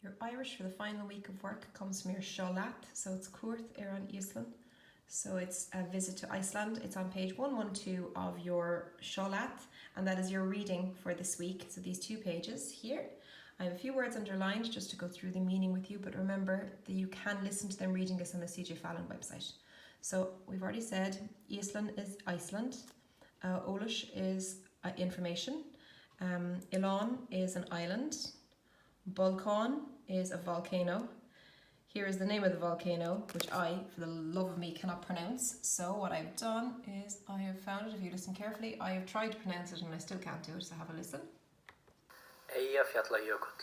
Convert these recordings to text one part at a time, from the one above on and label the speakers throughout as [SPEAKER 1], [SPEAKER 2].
[SPEAKER 1] Your Irish for the final week of work comes from your Seo Leat, so it's Cuairt ar an Iaslan. So it's a visit to Iceland. It's on page 112 of your Seo Leat, and that is your reading for this week. So these 2 pages here. I have a few words underlined just to go through the meaning with you, but remember that you can listen to them reading this on the CJ Fallon website. So we've already said Iaslan is Iceland, Ólis is information, Ilan is an island, Balcán is a volcano. Here is the name of the volcano, which I, for the love of me, cannot pronounce. So what I've done is I have found it. If you listen carefully, I have tried to pronounce it and I still can't do it, so have a listen.
[SPEAKER 2] Eyjafjallajökull.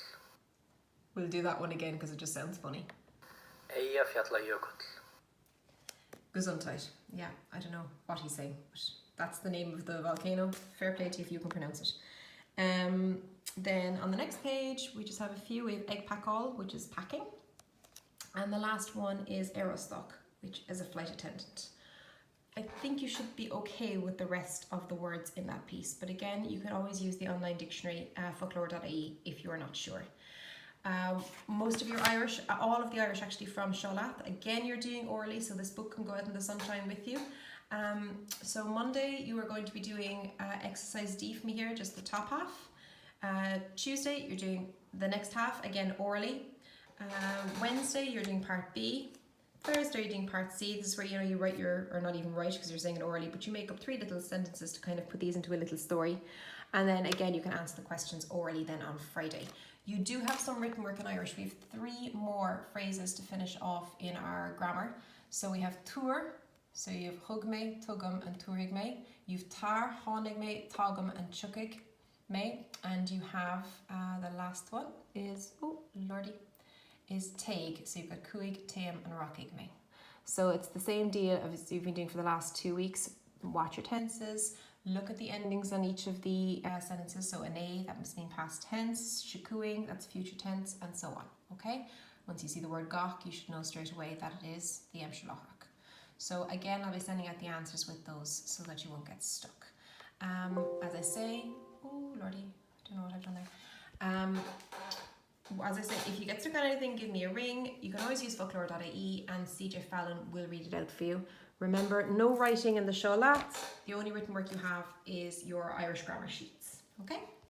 [SPEAKER 1] We'll do that one again because it just sounds funny.
[SPEAKER 2] Eyjafjallajökull.
[SPEAKER 1] Gesundheit. Yeah, I don't know what he's saying, but that's the name of the volcano. Fair play to you if you can pronounce it. Then on the next page, we just have a few. We have Eggpakál, which is packing. And the last one is Aerostock, which is a flight attendant. I think you should be okay with the rest of the words in that piece. But again, you can always use the online dictionary, folklore.ie, if you're not sure. Most of your Irish, all of the Irish actually from Seo Leat. Again, you're doing orally, so this book can go out in the sunshine with you. So Monday, you are going to be doing exercise D for me here, just the top half. Tuesday, you're doing the next half, again orally. Wednesday, you're doing part B. Thursday, you're doing part C. This is where you write your, or not even write because you're saying it orally, but you make up 3 little sentences to kind of put these into a little story. And then again, you can answer the questions orally then on Friday. You do have some written work in Irish. We have 3 more phrases to finish off in our grammar. So we have túr, so you have hug me, tugum, and túrig me. You have tar, hánig me, tágum, and chuckig me. And you have the last one is, oh lordy, is taig. So you've got cuig, taim, and rockig me. So it's the same deal as you've been doing for the last 2 weeks. Watch your tenses. Look at the endings on each of the sentences. So an A, that must mean past tense. Shikuing, that's future tense, and so on. Okay? Once you see the word gach, you should know straight away that it is the Emshalachak. So again, I'll be sending out the answers with those so that you won't get stuck. As I say, oh lordy, I don't know what I've done there. As I say, if you get stuck on anything, give me a ring. You can always use folklore.ie and CJ Fallon will read it out for you. Remember, no writing in the Seo Leat. The only written work you have is your Irish grammar sheets. Okay?